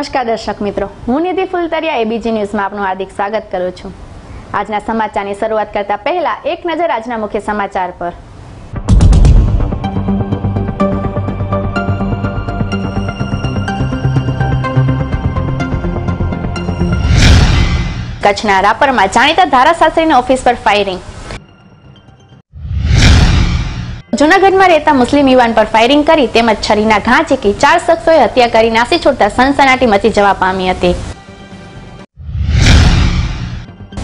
નમસ્કાર દર્શક મિત્રો, હું નિધિ ફુલતરિયા એબીજી ન્યૂઝમાં આપનું હાર્દિક સ્વાગત કરું છું। આજના સમાચારની શરૂઆત કરતા પહેલા એક નજર આજના મુખ્ય સમાચાર પર। કચ્છના રાપરમાં જાણીતા ધારાશાસ્ત્રીની ઓફિસ પર ફાયરિંગ। જૂનાગઢમાં રહેતા મુસ્લિમ યુવાન પર ફાયરિંગ કરી તેમજ છરીના ઘા ઝીકી 4 શખ્સોએ હત્યા કરી નાસી છૂટતા સનસનાટી મચી જવા પામી હતી।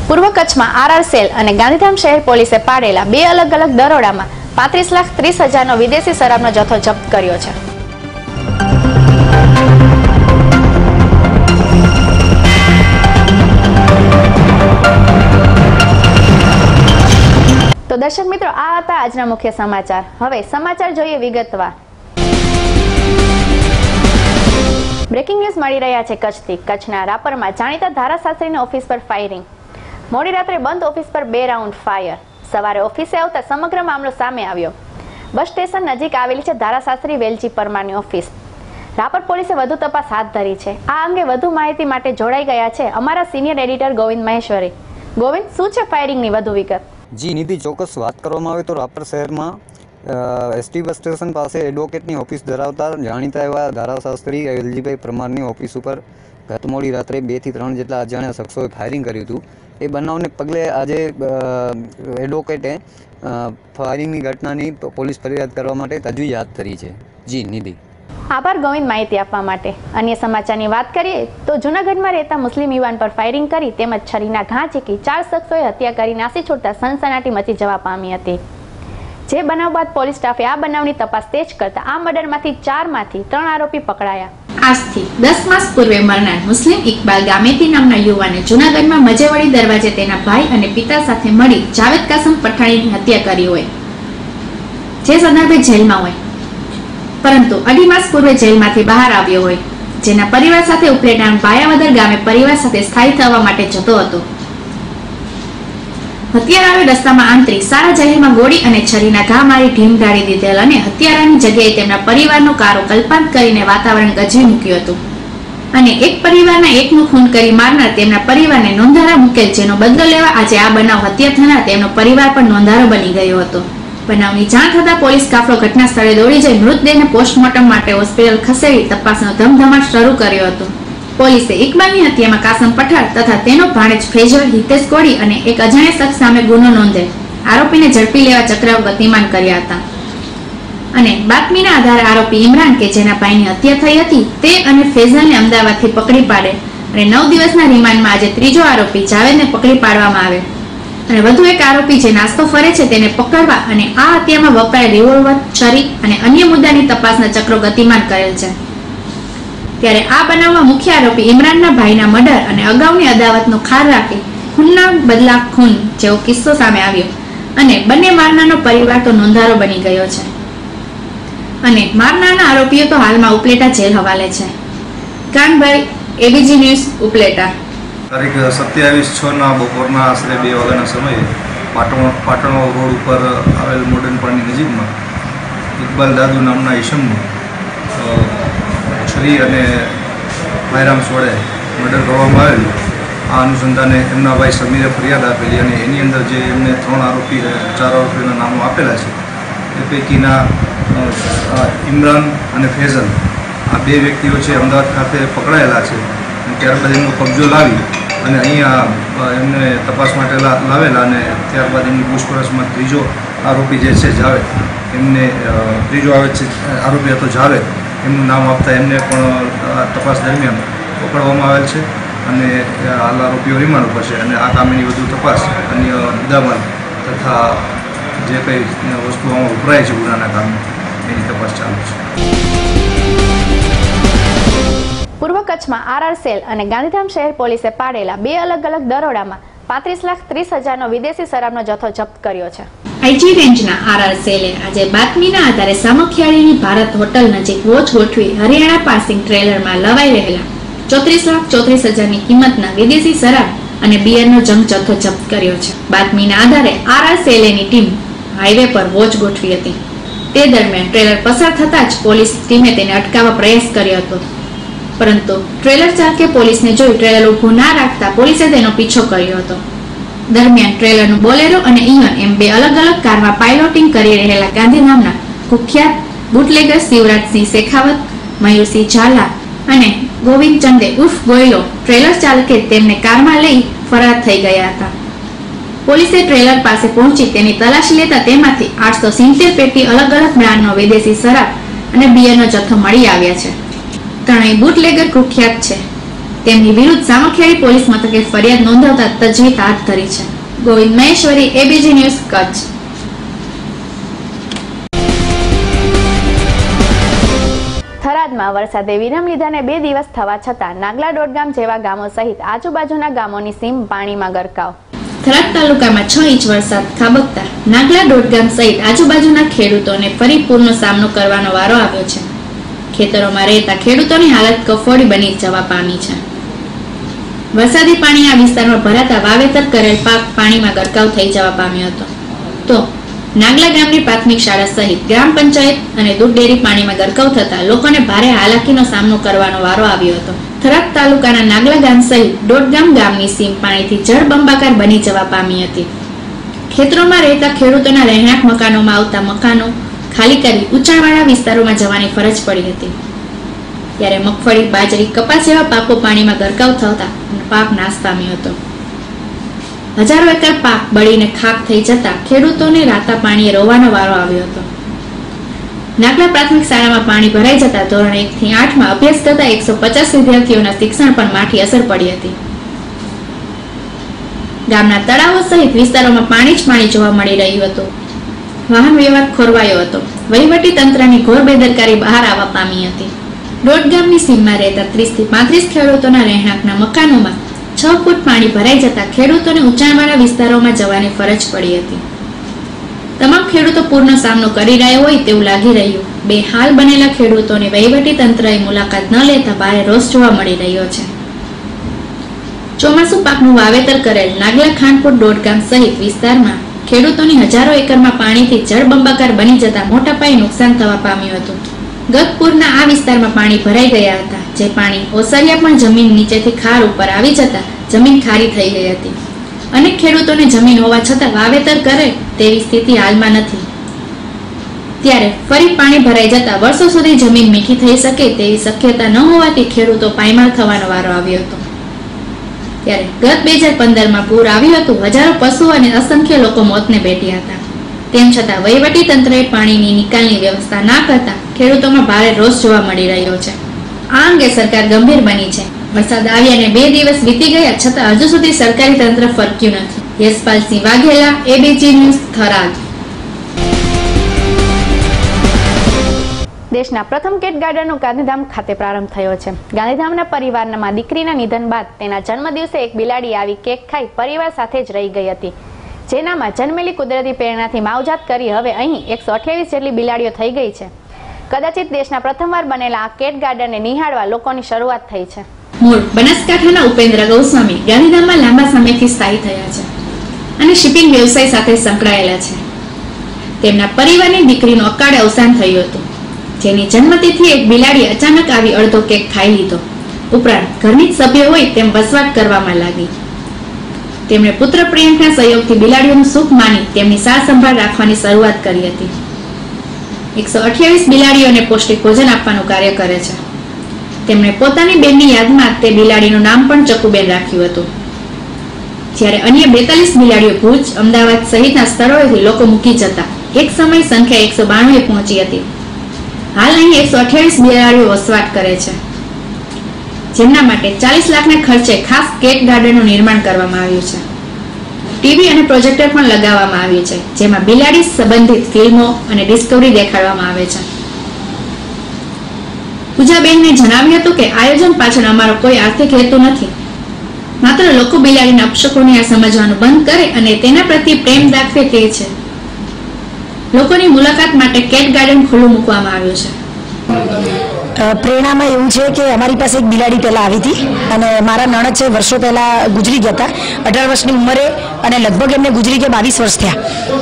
પૂર્વ કચ્છમાં આરઆર સેલ અને ગાંધીધામ શહેર પોલીસે પાડેલા 2 અલગ અલગ દરોડામાં 35,30,000નો વિદેશી શરાબનો જથ્થો જપ્ત કર્યો છે। તો દર્શક મિત્રો, આ હતા આજના મુખ્ય સમાચાર। હવે સમાચાર જોઈએ વિગતવાર। બ્રેકિંગ ન્યૂઝ મળી રહ્યા છે કચ્છથી। કચ્છના રાપરમાં જાણીતા ધારાશાસ્ત્રીની ઓફિસ પર ફાયરિંગ। મોડી રાત્રે બંધ ઓફિસ પર 2 રાઉન્ડ ફાયર। સવારે ઓફિસે આવતા સમગ્ર મામલો સામે આવ્યો। બસ સ્ટેશન નજીક આવેલી છે ધારાશાસ્ત્રી વેલજી પરમારની ઓફિસ। રાપર પોલીસે વધુ તપાસ હાથ ધરી છે। આ અંગે વધુ માહિતી માટે જોડાઈ ગયા છે અમારા સિનિયર એડિટર ગોવિંદ મહેશ્વરી। ગોવિંદ, શું છે ફાયરિંગની વધુ વિગત? જી નિધિ, ચોક્કસ વાત કરવામાં આવે તો રાપર શહેરમાં એસટી બસ સ્ટેશન પાસે એડવોકેટની ઓફિસ ધરાવતા જાણીતા એવા ધારાશાસ્ત્રી વેલજીભાઈ પરમારની ઓફિસ ઉપર ગત મોડી રાત્રે 2 થી 3 જેટલા અજાણ્યા શખ્સોએ ફાયરિંગ કર્યું હતું। એ બનાવને પગલે આજે એડવોકેટે ફાયરિંગની ઘટનાની પોલીસ ફરિયાદ કરવા માટે તજવીજ હાથ ધરી છે। જી નિધિ, આભાર ગોવિંદ માહિતી આપવા માટે। અન્ય સમાચારની વાત કરીએ તો જૂનાગઢમાં રહેતા મુસ્લિમ યુવાન પર ફાયરિંગ કરી તેમજ છરીના ઘા ઝીકી 4 શખ્સોએ હત્યા કરી નાસી છૂટતા સનસનાટી મચી જવા પામી હતી। જે બનાવ બાદ પોલીસ સ્ટાફે આ બનાવની તપાસ તેજ કરતા આ મર્ડરમાંથી 4માંથી 3 આરોપી પકડાયા। આજથી 10 માસ પૂર્વે મરનાર મુસ્લિમ ઇકબાલ ગામેતી નામના યુવાને જૂનાગઢમાં મજેવડી દરવાજે તેના ભાઈ અને પિતા સાથે મળી જાવેદ કાસમ પઠાણીની હત્યા કરી હોય, જે સંદર્ભે જેલમાં હોય, પરંતુ 2.5 માસ પૂર્વે જેલમાંથી બહાર આવ્યો હોય, જેના પરિવાર સાથે ઉપલેટાના બાયાવદર ગામે પરિવાર સાથે સ્થાયી થવા માટે જતો હતો। હત્યારાએ રસ્તામાં આંતરી સારા જાહેરમાં ગોળી અને છરીના ઘા મારી ઢીમ ઢાળી દીધેલ અને હત્યારાની જગ્યાએ તેમના પરિવારનો કારો કલ્પાંત કરીને વાતાવરણ ગજવી મૂક્યું હતું અને એક પરિવારના એકનું ખૂન કરી મારનાર તેમના પરિવારને નોંધારા મૂકેલ, જેનો બદલો લેવા આજે આ બનાવ હત્યા થનાર તેમનો પરિવાર પણ નોંધારો બની ગયો હતો। બનાવની જાણ થતાં પોલીસ કાફલો ઘટના સ્થળે દોડી જઈ મૃતદેહને પોસ્ટમોર્ટમ માટે હોસ્પિટલ ખસેડી તપાસનો ધમધમાટ શરૂ કર્યો હતો। પોલીસે ઇકબાલની હત્યામાં કાસમ પઠાણ તથા તેનો ભાણેજ ફૈઝલ, હિતેશ કોડી અને એક અજાણ્યા શખ્સ સામે ગુનો નોંધેલ આરોપીને ઝડપી લેવા ચક્ર ગતિમાન કર્યા હતા અને બાતમીના આધારે આરોપી ઇમરાન, કે જેના ભાઈની હત્યા થઈ હતી, તે અને ફૈઝલને અમદાવાદથી પકડી પાડે અને 9 દિવસના રિમાન્ડમાં આજે ત્રીજો આરોપી જાવેદને પકડી પાડવામાં આવે અને વધુ એક આરોપી જે નાસ્તો ફરે છે તેને પકડવા અને આ હત્યામાં વપરાયેલ રિવોલ્વર, છરી અને અન્ય મુદ્દાની તપાસના ચક્રો ગતિમાન કરેલ છે। ત્યારે આ બનાવમાં મુખ્ય આરોપી ઇમરાનના ભાઈના મર્ડર અને અગાઉની અદાવતનો ખાર રાખી ખૂનના બદલા ખૂન જેવો કિસ્સો સામે આવ્યો અને બંને મારનારનો પરિવાર તો નોંધારો બની ગયો છે અને મારનારના આરોપીઓ તો હાલમાં ઉપલેટા જેલ હવાલે છે। Kanbhai, ABG news, Upleta. તારીખ 27/6 બપોરના આશરે 2 વાગ્યાના સમયે પાટણ રોડ ઉપર આવેલ મોડર્ન પાર્કની નજીકમાં ઇકબાલ દાદુ નામના ઈસમનું છરી અને ફાયરઆર્મ્સ વડે મર્ડર કરવામાં આવેલું। આ અનુસંધાને એમના ભાઈ સમીરે ફરિયાદ આપેલી અને એની અંદર જે એમને 4 આરોપીના નામો આપેલા છે એ પૈકીના ઇમરાન અને ફૈઝલ, આ 2 વ્યક્તિઓ છે અમદાવાદ ખાતે પકડાયેલા છે। ત્યારબાદ એમનો કબજો લાવી અને અહીંયા એમને તપાસ માટે લાવેલા અને ત્યારબાદ એમની પૂછપરછમાં ત્રીજો આરોપી જે છે જાવેદ, એમને ત્રીજો આરોપી હતો જાવેદ, એમનું નામ આપતા એમને પણ તપાસ દરમિયાન પકડવામાં આવેલ છે અને હાલ આરોપીઓ રિમાન્ડ ઉપર છે અને આ કામની વધુ તપાસ અન્ય મુદ્દામાલ તથા જે કંઈ વસ્તુઓમાં વપરાય છે ગુનાના કામે એની તપાસ ચાલુ છે। પૂર્વ કચ્છમાં આરઆર સેલ અને ગાંધીધામ શહેર પોલીસે પાડેલા 2 અલગ અલગ દરોડામાં 35,30,000નો વિદેશી શરાબનો જથ્થો જપ્ત કર્યો છે। આઈજી રેન્જના આરઆર સેલે આજે બાતમીના આધારે સામખિયાળીની ભારત હોટલ નજીક વોચ ગોઠવી હરિયાણા પાસિંગ ટ્રેલરમાં લવાઈ રહેલા 34,34,000ની કિંમતના વિદેશી શરાબ અને બિયરનો જંગ જથ્થો જપ્ત કર્યો છે। બાતમીના આધારે આરઆર સેલેની ટીમ હાઈવે પર વોચ ગોઠવી હતી। તે દરમિયાન ટ્રેલર પસાર થતાં જ પોલીસ ટીમે તેને અટકાવવા પ્રયાસ કર્યો હતો પરંતુ ટ્રેલર ચાલકે પોલીસને જોઈ ટ્રેલર ઊભું ના રાખતા પોલીસે તેનો પીછો કર્યો હતો. દરમિયાન ટ્રેલરનું બોલેરો અને ઇયન એમ બે અલગ અલગ કારમાં પાયલોટિંગ કરી રહેલા ગાંધીધામના કુખ્યાત બુટલેગર શિવરાજસિંહ શેખાવત, મયુરસિંહ ઝાલા અને ગોવિંદ ચંદે ઉર્ફ ગોયલો ટ્રેલર ચાલકે તેમને કારમાં લઈ ફરાર થઈ ગયા હતા. પોલીસે ટ્રેલર પાસે પહોંચી તેની તલાશી લેતા તેમાંથી 870 પેટી અલગ અલગ બ્રાન્ડનો વિદેશી શરાબ અને બિયરનો જથ્થો મળી આવ્યા છે. ત્રણેય બુટલેગર કુખ્યાત છે. તેમની વિરુદ્ધ સામખિયાળી પોલીસ મથકે ફરિયાદ નોંધાવતા તજવીજ હાથ ધરી છે. Govind Maheshwari, ABG news, Kutch. થરાદમાં વરસાદે વિરામ લીધાને 2 દિવસ થવા છતાં નાગલા ડોડગામ જેવા ગામો સહિત આજુબાજુના ગામોની સીમ પાણીમાં ગરકાવ. થરાદ તાલુકામાં 6 ઇંચ વરસાદ ખાબકતા નાગલા ડોડગામ સહિત આજુબાજુના ખેડૂતોને ફરી પૂરનો સામનો કરવાનો વારો આવ્યો છે. ખેતરોમાં રહેતા ખેડૂતોની હાલત કફોડી બની જવા પામી છે. વરસાદી પાણી આ વિસ્તારમાં ભરાતા વાવેતર કરેલ પાક પાણીમાં ગરકાવ થઈ જવા પામ્યો હતો. તો નાગલા ગામની પ્રાથમિક શાળા સહિત ગ્રામ પંચાયત અને દૂધ ડેરી પાણીમાં ગરકાવ થતા લોકોને ભારે હાલાકીનો સામનો કરવાનો વારો આવ્યો હતો. થરાદ તાલુકાના નાગલા ગામ સહિત ડોડગામ ગામની સીમ પાણીથી જળબંબાકાર બની જવા પામી હતી. ખેતરોમાં રહેતા ખેડૂતોના રહેણાંક મકાનોમાં આવતા મકાનો ખાલી કરી ઊંચાણવાળા વિસ્તારોમાં જવાની ફરજ પડી હતી. ત્યારે મગફળી, બાજરી, કપાસ જેવા પાકો પાણીમાં ગરકાવ થતા પાક નાશ પામ્યો હતો. હજારો એકર પાક બળીને ખાક થઈ જતા ખેડૂતોને રાતા પાણીએ રોવાનો વારો આવ્યો હતો. નાગલા પ્રાથમિક શાળામાં પાણી ભરાઈ જતા ધોરણ 1 થી 8 માં અભ્યાસ કરતા 150 વિદ્યાર્થીઓના શિક્ષણ પર માઠી અસર પડી હતી. ગામના તળાવો સહિત વિસ્તારોમાં પાણી જ પાણી જોવા મળી રહ્યું હતું. વાહન વ્યવહાર ખોરવાયો હતો. વહીવટી તંત્રની ઘોર બેદરકારી બહાર આવવા પામી હતી. ડોડગામની સીમમાં રહેતા 30 થી 35 ખેડૂતોના રહેણાંકના મકાનોમાં 6 ફૂટ પાણી ભરાઈ જતા ખેડૂતોને ઊંચાણવાળા વિસ્તારોમાં જવાની ફરજ પડી હતી. તમામ ખેડૂતો પૂરનો સામનો કરી રહ્યા હોય તેવું લાગી રહ્યું. બેહાલ બનેલા ખેડૂતોને વહીવટી તંત્રએ મુલાકાત ન લેતા ભારે રોષ જોવા મળી રહ્યો છે. ચોમાસુ પાકનું વાવેતર કરેલ નાગલા ખાનપુર ડોડગામ સહિત વિસ્તારમાં ખેડૂતોની હજારો એકરમાં પાણીથી જળબંબાકાર બની જતા મોટા પાયે નુકસાન થવા પામ્યું હતું. ગત પૂરના આ વિસ્તારમાં પાણી ભરાઈ ગયા હતા. જે પાણી ઓસરિયા પણ જમીન નીચેથી ખાર ઉપર આવી જતા જમીન ખારી થઈ ગઈ હતી. અનેક ખેડૂતોને જમીન હોવા છતાં વાવેતર કરે તેવી સ્થિતિ હાલમાં નથી. ત્યારે ફરી પાણી ભરાઈ જતા વર્ષો સુધી જમીન મીઠી થઈ શકે તેવી શક્યતા ન હોવાથી ખેડૂતો પાયમાલ થવાનો વારો આવ્યો હતો. ત્યારે ગત 2015માં પૂર આવ્યું હતું. હજારો પશુઓ અને અસંખ્ય લોકો મોતને ભેટ્યા હતા. તેમ છતાં વહીવટી તંત્રએ પાણીની નિકાલની વ્યવસ્થા ના કરતા ખેડૂતોમાં ભારે રોષ જોવા મળી રહ્યો છે. આ અંગે સરકાર ગંભીર બની છે. વરસાદ આવ્યાને 2 દિવસ વીતી ગયા છતાં હજુ સુધી સરકારી તંત્ર ફરક્યું નથી. Yashpalsinh Vaghela, ABG news, Tharad. દેશના પ્રથમ કેટ ગાર્ડનનો ગાંધીધામ ખાતે પ્રારંભ થયો છે. ગાંધીધામના પરિવારમાં દીકરીના નિધન બાદ તેના જન્મદિવસે એક બિલાડી આવી કેક ખાઈ પરિવાર સાથે જ રહી ગઈ હતી. જેનામાં જન્મેલી કુદરતી પ્રેરણાથી માવજાત કરી હવે અહીં 128 જેટલી બિલાડીઓ થઈ ગઈ છે. કદાચિત દેશના પ્રથમવાર બનેલા આ કેટ ગાર્ડનને નિહાળવા લોકોની શરૂઆત થઈ છે. મૂળ બનાસકાંઠાના ઉપેન્દ્ર ગૌસ્વામી ગાંધીધામમાં લાંબા સમયથી સ્થાયી થયા છે અને શિપિંગ વ્યવસાય સાથે સંકળાયેલા છે. તેમના પરિવારની દીકરીનું અકાળે અવસાન થયું હતું. જેની જન્મતિથિ એક બિલાડી અચાનક આવી અડધો કેક ખાઈ લીધો. ઉપરાંત ઘરની જ સભ્ય હોય તેમ વસવાટ કરવામાં લાગી. તેમણે પુત્ર પ્રિયંકના સહયોગથી બિલાડીઓનું સુખ માની તેમની સાર સંભાળ રાખવાની શરૂઆત કરી હતી. 128 બિલાડીઓને પૌષ્ટિક ભોજન આપવાનું કાર્ય કરે છે. તેમણે પોતાની બેનની યાદમાં તે બિલાડીનું નામ પણ ચકુબેન રાખ્યું હતું. જ્યારે અન્ય 42 બિલાડીઓ ભુજ, અમદાવાદ સહિતના સ્થળોએથી લોકો મૂકી જતા એક સમય સંખ્યા 192 પહોંચી હતી. હાલ અહીં 128 બિલાડીઓ વસવાટ કરે છે. જેમના માટે 40 લાખના ખર્ચે ખાસ કેટ ગાર્ડનનું નિર્માણ કરવામાં આવ્યું છે. ટીવી અને પ્રોજેક્ટર પણ લગાવવામાં આવ્યું છે, જેમાં બિલાડી સંબંધિત ફિલ્મો અને ડિસ્કવરી દેખાડવામાં આવે છે. પૂજાબેનને જણાવ્યું હતું કે આયોજન પાછળ અમારો કોઈ આર્થિક હેતુ નથી. માત્ર લોકો બિલાડીના અપશકોને સમજવાનું બંધ કરે અને તેના પ્રત્યે પ્રેમ દાખવે તે છે. લોકોની મુલાકાત માટે કેટ ગાર્ડન ખુલ્લું મૂકવામાં આવ્યું છે. પ્રેરણામાં એવું છે કે અમારી પાસે એક બિલાડી પહેલાં આવી હતી અને મારા નણદ છે વર્ષો પહેલાં ગુજરી ગયા હતા 18 વર્ષની ઉંમરે અને લગભગ એમને ગુજરી ગયા 22 વર્ષ થયા.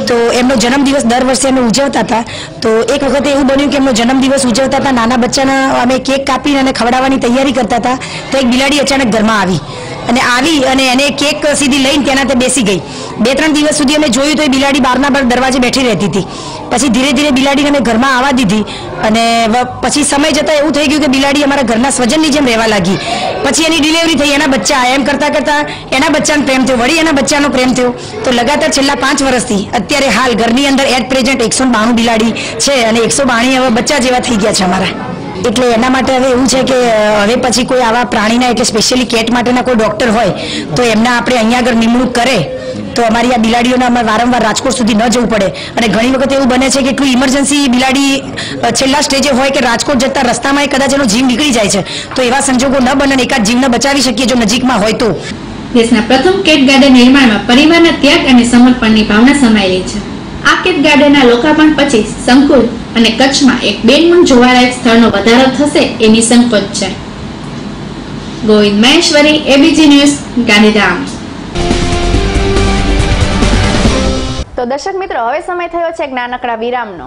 તો એમનો જન્મદિવસ દર વર્ષે અમે ઉજવતા હતા. તો એક વખતે એવું બન્યું કે એમનો જન્મદિવસ ઉજવતા હતા, નાના બચ્ચાના અમે કેક કાપીને અને ખવડાવવાની તૈયારી કરતા હતા તો એક બિલાડી અચાનક ઘરમાં આવી અને એને કેક સીધી લઈને તેના તે બેસી ગઈ. 2-3 દિવસ સુધી અમે જોયું તો એ બિલાડી બહારના દરવાજે બેઠી રહેતી હતી. પછી ધીરે ધીરે બિલાડીને અમે ઘરમાં આવવા દીધી અને પછી સમય જતાં એવું થઈ ગયું કે બિલાડી અમારા ઘરના સ્વજનની જેમ રહેવા લાગી. પછી એની ડિલિવરી થઈ, એના બચ્ચા એમ કરતાં એના બચ્ચાનો પ્રેમ થયો, વળી એના બચ્ચાનો પ્રેમ થયો. તો લગાતાર છેલ્લા 5 વર્ષથી અત્યારે હાલ ઘરની અંદર એટ પ્રેઝન્ટ 192 બિલાડી છે અને 192 હવે બચ્ચા જેવા થઈ ગયા છે અમારા. એટલે એના માટે હવે એવું છે કે હવે પછી કોઈ આવા પ્રાણીના એટલે સ્પેશિયલી કેટ માટેના કોઈ ડૉક્ટર હોય તો એમના આપણે અહીંયા આગળ નિમણૂક કરે તો અમારી આ બિલાડીઓને અમારે વારંવાર રાજકોટ સુધી ન જવું પડે. અને ઘણી વખત એવું બને છે કે કોઈ ઇમરજન્સી બિલાડી છેલ્લા સ્ટેજે હોય કે રાજકોટ જતા રસ્તામાં કદાચ એનો જીવ નીકળી જાય છે તો એવા સંજોગો ન બને, એકાદ જીવને બચાવી શકીએ જો નજીકમાં હોય તો. દેશના પ્રથમ કેટ ગાર્ડન નિર્માણમાં પરિવારના ત્યાગ અને સમર્પણની ભાવના સમાયેલી છે. આ કેટ ગાર્ડનના લોકાર્પણ પછી સંકુલ અને કચ્છમાં એક બેનમૂન જોવાલાયક સ્થળનો વધારો થશે એ નિસંકોચ છે. Govind Maheshwari, ABG news, Gandhidham. તો દર્શક મિત્રો, હવે સમય થયો છે એક નાનકડા વિરામનો.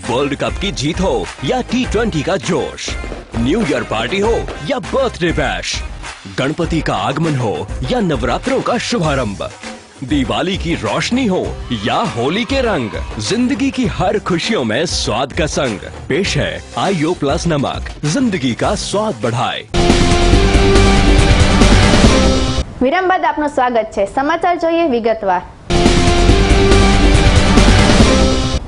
वर्ल्ड कप की जीत हो या T20 का जोश, न्यू ईयर पार्टी हो या बर्थडे बैश, गणपति का आगमन हो या नवरात्रों का शुभारंभ, दिवाली की रोशनी हो या होली के रंग, जिंदगी की हर खुशियों में स्वाद का संग पेश है आईओ प्लस नमक, जिंदगी का स्वाद बढ़ाए. વિરામ બાદ આપનું સ્વાગત છે. સમાચાર જોઈએ વિગતવાર.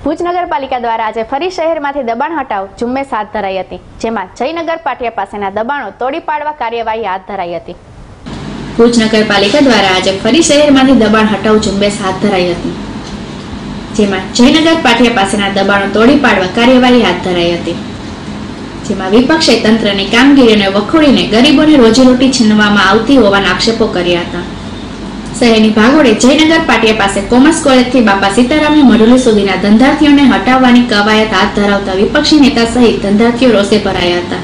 ભુજ નગરપાલિકા દ્વારા આજે ફરી શહેરમાંથી દબાણ હટાવ ઝુંબેશ હાથ ધરાઈ હતી, જેમાં જયનગર પાટિયા પાસેના દબાણો તોડી પાડવા કાર્યવાહી હાથ ધરાઈ હતી. ભુજ નગરપાલિકા દ્વારા આજે ફરી શહેરમાંથી દબાણ હટાવ ઝુંબેશ હાથ ધરાઈ હતી, જેમાં જયનગર પાટિયા પાસેના દબાણો તોડી પાડવા કાર્યવાહી હાથ ધરાઈ હતી. જેમાં વિપક્ષે તંત્રની કામગીરીને વખોડીને ગરીબોને રોજીરોટી છીનવામાં આવતી હોવાના આક્ષેપો કર્યા હતા. શહેરની ભાગોળે જયનગર પાટિયા પાસે કોમર્સ કોલેજથી બાપા સીતારામની મઢુલી સુધીના ધંધાર્થીઓને હટાવવાની કવાયત હાથ ધરાવતા વિપક્ષી નેતા સહિત ધંધાર્થીઓ રોષે ભરાયા હતા.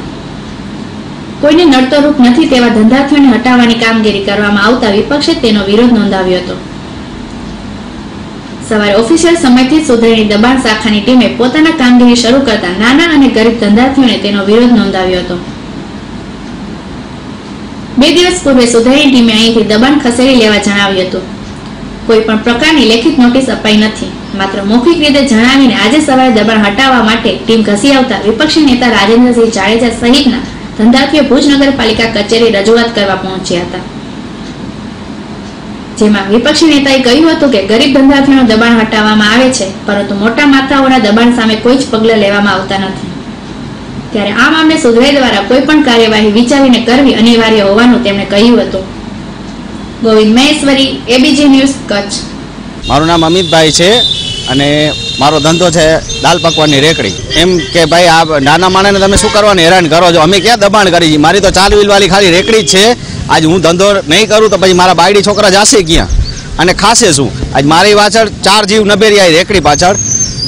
કોઈને નડતો રૂપ નથી તેવા ધંધાર્થીઓને હટાવવાની કામગીરી કરવામાં આવતા વિપક્ષે તેનો વિરોધ નોંધાવ્યો હતો. સવારે ઓફિશિયલ સમયથી સુધરેલી દબાણ શાખાની ટીમે પોતાના કામગીરી શરૂ કરતા નાના અને ગરીબ ધંધાર્થીઓને તેનો વિરોધ નોંધાવ્યો હતો. 2 દિવસ પૂર્વે સુધરેલી ટીમે અહીંથી દબાણ ખસેડી લેવા જણાવ્યું હતું. કોઈ પણ પ્રકારની લેખિત નોટિસ અપાઈ નથી, માત્ર મૌખિક રીતે જણાવીને આજે સવારે દબાણ હટાવવા માટે ટીમ ઘસી આવતા વિપક્ષી નેતા રાજેન્દ્રસિંહ જાડેજા સહિતના ધંધાર્થીઓ ભુજ નગરપાલિકા કચેરી રજૂઆત કરવા પહોંચ્યા હતા. જેમાં વિપક્ષી નેતાએ કહ્યું હતું કે ગરીબ ધંધાર્થીઓનું દબાણ હટાવવામાં આવે છે, પરંતુ મોટા માથાઓના દબાણ સામે કોઈ જ પગલાં લેવામાં આવતા નથી. ત્યારે આ મામલે સુધરાઈ દ્વારા કોઈ પણ કાર્યવાહી વિચારીને કરવી અનિવાર્ય હોવાનું તેમણે કહ્યું હતું. Govind Maheshwari, ABG news, Kutch. મારું નામ અમિતભાઈ છે અને મારો ધંધો છે દાલ પકવાનની રેકડી. એમ કે ભાઈ આ નાના માણસને તમે શું કરવાનું હેરાન કરો છો? અમે ક્યાં દબાણ કરી છે? મારી તો 4 વ્હીલવાળી ખાલી રેકડી જ છે. આજ હું ધંધો નહીં કરું તો પછી મારા બાયડી છોકરા જશે ક્યાં અને ખાશે શું? આજ મારી પાછળ 4 જીવ નબેરી આવી રેકડી પાછળ,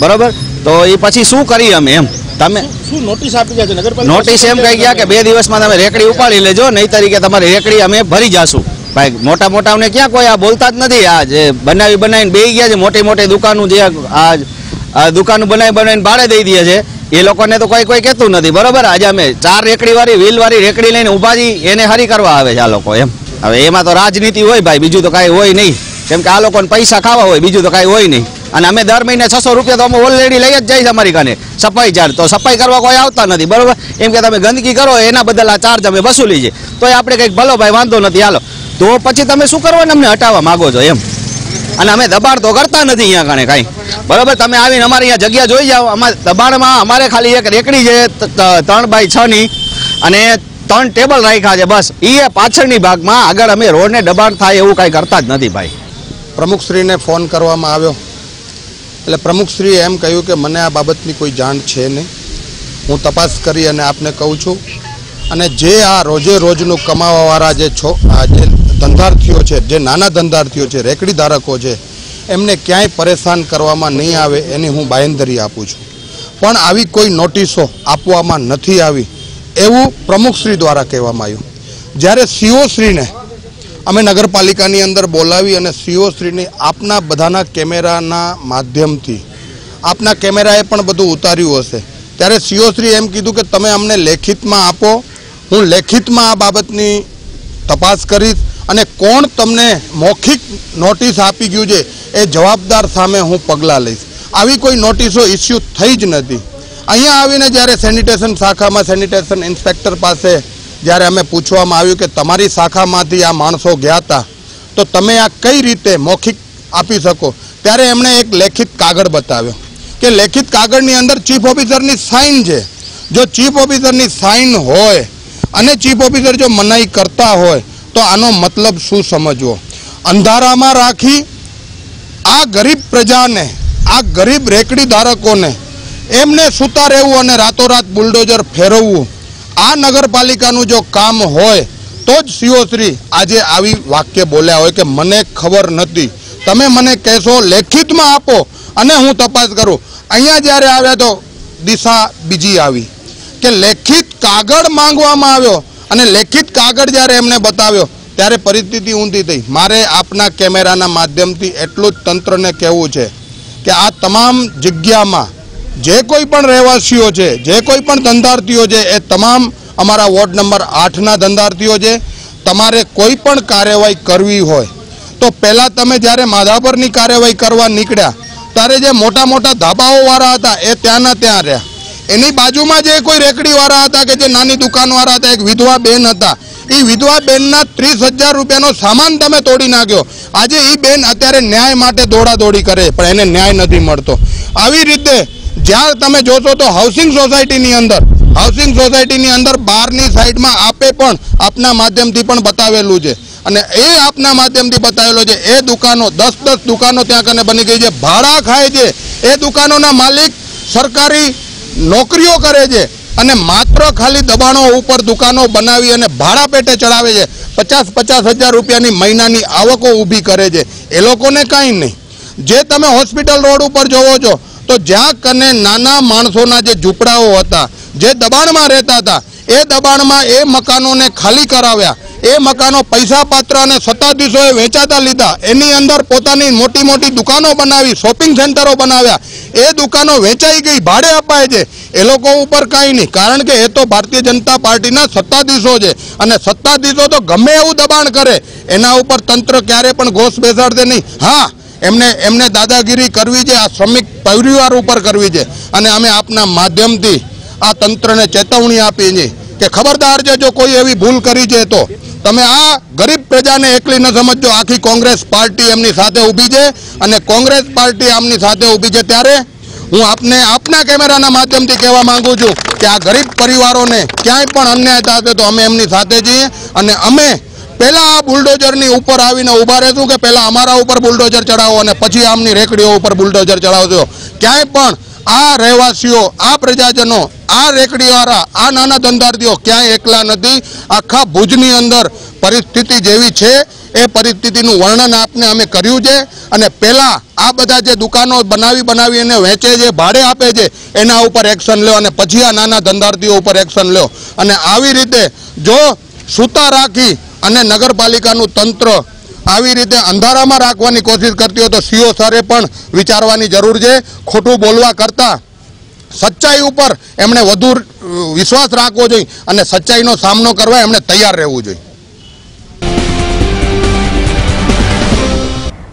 બરોબર? તો એ પછી શું કરીએ અમે? એમ તમે શું નોટિસ આપી ગયા છે નગરપાલિકા? નોટિસ એમ કહી ગયા કે 2 દિવસમાં તમે રેકડી ઉપાડી લેજો, નહીં તરીકે તમારી રેકડી અમે ભરી જાશું. ભાઈ મોટા મોટાને ક્યાં કોઈ આ બોલતા જ નથી. આ જે બનાવીને બેસી ગયા છે મોટી મોટી દુકાનો, જે આ દુકાનો બનાવીને ભાડે દઈ દે છે, એ લોકોને તો કોઈ કહેતું નથી, બરોબર? આજે અમે 4 રેકડીવાળી વ્હીલવાળી રેકડી લઈને ઊભા છીએ, એને હરી કરવા આવે છે આ લોકો. એમ હવે એમાં તો રાજનીતિ હોય ભાઈ, બીજું તો કાંઈ હોય નહીં, કેમ કે આ લોકોને પૈસા ખાવા હોય, બીજું તો કાંઈ હોય નહીં. અને અમે દર મહિને 600 રૂપિયા તો અમે ઓલરેડી લઈ જ જઈશ અમારી કાને સફાઈ ચાર્જ. તો સફાઈ કરવા કોઈ આવતા નથી, બરોબર? એમ કે તમે ગંદકી કરો એના બદલ આ ચાર્જ અમે વસૂલી છે, તો આપણે કંઈક ભલો ભાઈ વાંધો નથી, હાલો. તો પછી તમે શું કરવાનું અમને હટાવવા માગો છો? એમ અને અમે દબાણ તો કરતા નથી અહીંયા કાને કાંઈ, બરોબર? તમે આવીને અમારી અહીંયા જગ્યા જોઈ જાઓ. અમારે દબાણમાં અમારે ખાલી એક રેકડી છે 3x6 ની અને 3 ટેબલ રાખ્યા છે, બસ. એ પાછળની ભાગમાં, આગળ અમે રોડને દબાણ થાય એવું કાંઈ કરતા જ નથી ભાઈ. પ્રમુખશ્રીને ફોન કરવામાં આવ્યો એટલે પ્રમુખશ્રીએ એમ કહ્યું કે મને આ બાબતની કોઈ જાણ છે નહીં, હું તપાસ કરી અને આપને કહું છું. અને જે આ રોજે રોજનું કમાવાવાળા જે ધંધાર્થીઓ છે, જે નાના ધંધાર્થીઓ છે, રેકડી ધારકો છે, એમને ક્યાંય પરેશાન કરવામાં નહીં આવે એની હું બાંયધરી આપું છું. પણ આવી કોઈ નોટિસો આપવામાં નથી આવી એવું પ્રમુખશ્રી દ્વારા કહેવામાં આવ્યું. જ્યારે સીઓશ્રીને અમે નગરપાલિકાની અંદર બોલાવી અને સીઓશ્રીની આપના બધાના કેમેરાના માધ્યમથી આપના કેમેરાએ પણ બધું ઉતાર્યું હશે, ત્યારે સીઓશ્રી એમ કીધું કે તમે અમને લેખિતમાં આપો, હું લેખિતમાં આ બાબતની તપાસ કરીશ અને કોણ તમને મૌખિક નોટિસ આપી ગયું છે એ જવાબદાર સામે હું પગલાં લઈશ. આવી કોઈ નોટિસો ઇસ્યુ થઈ જ નથી. અહીંયા આવીને જ્યારે સેનિટેશન શાખામાં સેનિટેશન ઇન્સ્પેક્ટર પાસે જ્યારે અમે પૂછવામાં આવ્યું કે તમારી શાખામાંથી આ માણસો ગયા હતા તો તમે આ કઈ રીતે મૌખિક આપી શકો, ત્યારે એમણે એક લેખિત કાગળ બતાવ્યો કે લેખિત કાગળની અંદર ચીફ ઓફિસરની સાઇન છે. જો ચીફ ઓફિસરની સાઇન હોય અને ચીફ ઓફિસર જો મનાઈ કરતા હોય તો આનો મતલબ શું સમજવો? અંધારામાં રાખી આ ગરીબ પ્રજાને, આ ગરીબ રેકડી ધારકોને એમને સૂતા રહેવું અને રાતોરાત બુલડોઝર ફેરવવું, આ નગરપાલિકાનું જો કામ હોય તો જ સીઓશ્રી આજે આવી વાક્ય બોલ્યા હોય કે મને ખબર નથી, તમે મને કહેશો લેખિતમાં આપો અને હું તપાસ કરું. અહીંયા જ્યારે આવ્યા તો દિશા બીજી આવી કે લેખિત કાગળ માંગવામાં આવ્યો અને લેખિત કાગળ જ્યારે એમને બતાવ્યો ત્યારે પરિસ્થિતિ ઊંધી થઈ. મારે આપના કેમેરાના માધ્યમથી એટલું જ તંત્રને કહેવું છે કે આ તમામ જગ્યામાં જે કોઈ પણ રહેવાસીઓ છે, જે કોઈ પણ ધંધાર્થીઓ છે, એ તમામ અમારા વોર્ડ નંબર 8ના ધંધાર્થીઓ છે. તમારે કોઈ પણ કાર્યવાહી કરવી હોય તો પહેલાં તમે જ્યારે માધાપરની કાર્યવાહી કરવા નીકળ્યા ત્યારે જે મોટા મોટા ધાબાઓવાળા હતા એ ત્યાંના ત્યાં રહ્યા. એની બાજુમાં જે કોઈ રેકડીવાળા હતા કે જે નાની દુકાનવાળા હતા, એક વિધવા બેન હતા, એ વિધવા બેનના 30,000 રૂપિયાનો સામાન તમે તોડી નાખ્યો. આજે એ બેન અત્યારે ન્યાય માટે દોડાદોડી કરે પણ એને ન્યાય નથી મળતો. આવી રીતે જ્યાં તમે જોશો તો હાઉસિંગ સોસાયટીની અંદર બહારની સાઈડમાં આપે પણ આપના માધ્યમથી પણ બતાવેલું છે અને એ આપના માધ્યમથી બતાવેલો છે. એ દુકાનો 10 દુકાનો ત્યાં કને બની ગઈ છે, ભાડા ખાય છે. એ દુકાનોના માલિક સરકારી નોકરીઓ કરે છે અને માત્ર ખાલી દબાણો ઉપર દુકાનો બનાવી અને ભાડા પેટે ચડાવે છે. 50,000 રૂપિયાની મહિનાની આવકો ઊભી કરે છે. એ લોકોને કાંઈ નહીં. જે તમે હોસ્પિટલ રોડ ઉપર જોવો છો તો જ્યાં કને નાના માણસોના જે ઝૂંપડાઓ હતા, જે દબાણમાં રહેતા હતા, એ દબાણમાં એ મકાનોને ખાલી કરાવ્યા. એ મકાનો પૈસા પાત્ર અને સત્તાધીશોએ વેચાતા લીધા. એની અંદર પોતાની મોટી મોટી દુકાનો બનાવી, શોપિંગ સેન્ટરો બનાવ્યા. એ દુકાનો વેચાઈ ગઈ, ભાડે અપાય છે. એ લોકો ઉપર કાંઈ નહીં, કારણ કે એ તો ભારતીય જનતા પાર્ટીના સત્તાધીશો છે અને સત્તાધીશો તો ગમે એવું દબાણ કરે એના ઉપર તંત્ર ક્યારે પણ ઘોષ બેસાડશે નહીં. હા, એમને દાદાગીરી કરવી છે, આ શ્રમિક પરિવાર ઉપર કરવી છે અને અમે આપના માધ્યમથી આ તંત્રને ચેતવણી આપી છે કે ખબરદાર છે, જો કોઈ એવી ભૂલ કરી છે તો તમે આ ગરીબ પ્રજાને એકલી ન સમજજો. આખી કોંગ્રેસ પાર્ટી એમની સાથે ઊભી છે અને કોંગ્રેસ પાર્ટી આમની સાથે ઊભી છે. ત્યારે હું આપના કેમેરાના માધ્યમથી કહેવા માંગુ છું કે આ ગરીબ પરિવારોને ક્યાંય પણ અન્યાય થશે તો અમે એમની સાથે છીએ અને અમે પહેલાં આ બુલડોઝરની ઉપર આવીને ઊભા રહેશું કે પહેલાં અમારા ઉપર બુલડોઝર ચડાવો અને પછી આમની રેકડીઓ ઉપર બુલડોઝર ચડાવજો. ક્યાંય પણ આ રહેવાસીઓ, આ પ્રજાજનો, આ રેકડીવાળા, આ નાના ધંધાર્થીઓ ક્યાંય એકલા નથી. આખા ભુજની અંદર પરિસ્થિતિ જેવી છે એ પરિસ્થિતિનું વર્ણન આપને અમે કર્યું છે અને પહેલાં આ બધા જે દુકાનો બનાવી એને વેચે છે, ભાડે આપે છે, એના ઉપર એક્શન લો અને પછી આ નાના ધંધાર્થીઓ ઉપર એક્શન લો. અને આવી રીતે જો સૂતા રાખી અને નગરપાલિકાનું તંત્ર આવી રીતે અંધારામાં રાખવાની કોશિશ કરતી હોય તો સીઓ સરે પણ વિચારવાની જરૂર છે. ખોટું બોલવા કરતાં સચ્ચાઈ ઉપર એમણે વધુ વિશ્વાસ રાખવો જોઈએ અને સચ્ચાઈનો સામનો કરવા એમણે તૈયાર રહેવું જોઈએ.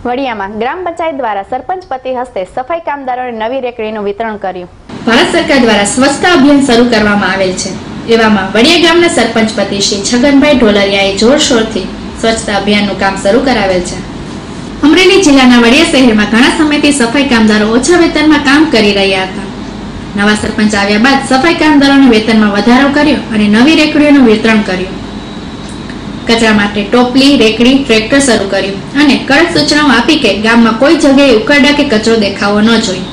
વડિયામાં ગ્રામ પંચાયત દ્વારા સરપંચ પતિ હસ્તે સફાઈ કામદારોને નવી રેકડીનું વિતરણ કર્યું. ભારત સરકાર દ્વારા સ્વચ્છતા અભિયાન શરૂ કરવામાં આવેલ છે. એવામાં વડિયા ગામના સરપંચ પતિ શ્રી છગનભાઈ ઢોલરિયાએ જોરશોરથી સ્વચ્છતા અભિયાનનું કામ શરૂ કરાવેલ છે. અમરેલી જિલ્લાના વડિયા શહેરમાં ઘણા સમયથી સફાઈ કામદારો ઓછા વેતનમાં કામ કરી રહ્યા હતા. નવા સરપંચ આવ્યા બાદ સફાઈ કામદારોને વેતનમાં વધારો કર્યો અને નવી રેકડીઓનું વિતરણ કર્યું. કચરા માટે ટોપલી, રેકડી, ટ્રેક્ટર શરૂ કર્યું અને કડક સૂચનાઓ આપી કે ગામમાં કોઈ જગ્યાએ ઉકરડા કે કચરો દેખાવો ન જોઈએ.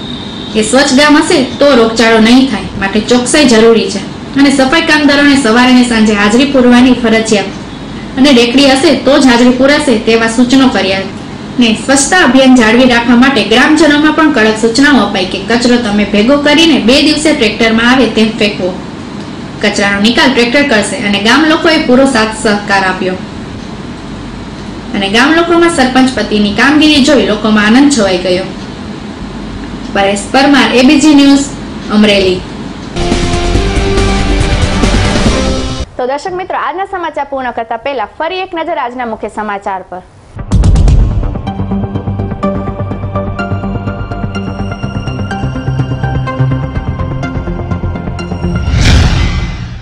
એ સ્વચ્છ ગામ હશે તો રોગચાળો નહીં થાય, માટે ચોકસાઈ જરૂરી છે અને સફાઈ કામદારોને સવારે અને સાંજે હાજરી પૂરવાની ફરજિયાત અને રેકડી હશે તો જ હાજરી પૂરાશે તેવા સૂચનો કર્યા. ને સ્વચ્છતા અભિયાન જાળવી રાખવા માટે ગ્રામજનોમાં પણ કડક સૂચનાઓ અપાઈ કે કચરો તમે ભેગો કરીને 2 દિવસે ટ્રેક્ટરમાં આવે તેમ ફેંકવો. કચરાનો નિકાલ ટ્રેક્ટર કરશે અને ગામ લોકોએ પૂરો સાથ સહકાર આપ્યો અને ગામ લોકોમાં સરપંચ પતિની કામગીરી જોઈ લોકોમાં આનંદ છવાઈ ગયો. Paresh Parmar, ABG news, Amreli. તો દર્શક મિત્રો, આજના સમાચાર પૂર્ણ કરતા પહેલા ફરી એક નજર આજના મુખ્ય સમાચાર પર.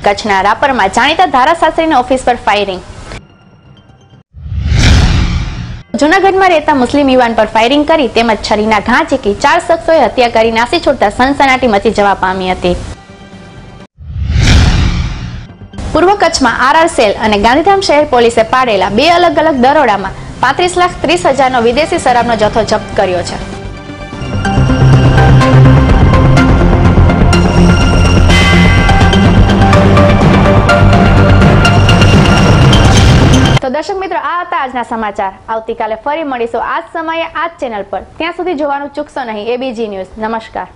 કચ્છના રાપરમાં જાણીતા ધારાશાસ્ત્રીની ઓફિસ પર ફાયરિંગ. જૂનાગઢમાં રહેતા મુસ્લિમ યુવાન પર ફાયરિંગ કરી તેમજ છરીના ઘા ઝીકી 4 શખ્સોએ હત્યા કરી નાસી છૂટતા સનસનાટી મચી જવા પામી હતી. પૂર્વ કચ્છમાં આરઆર સેલ અને ગાંધીધામ શહેર પોલીસે પાડેલા 2 અલગ અલગ દરોડામાં 35,30,000નો વિદેશી શરાબનો જથ્થો જપ્ત કર્યો છે. તો દર્શક મિત્રો, આ હતા આજના સમાચાર. આવતીકાલે ફરી મળીશું આ જ સમયે આ જ ચેનલ પર. ત્યાં સુધી જોવાનું ચૂકશો નહીં. ABG news. નમસ્કાર.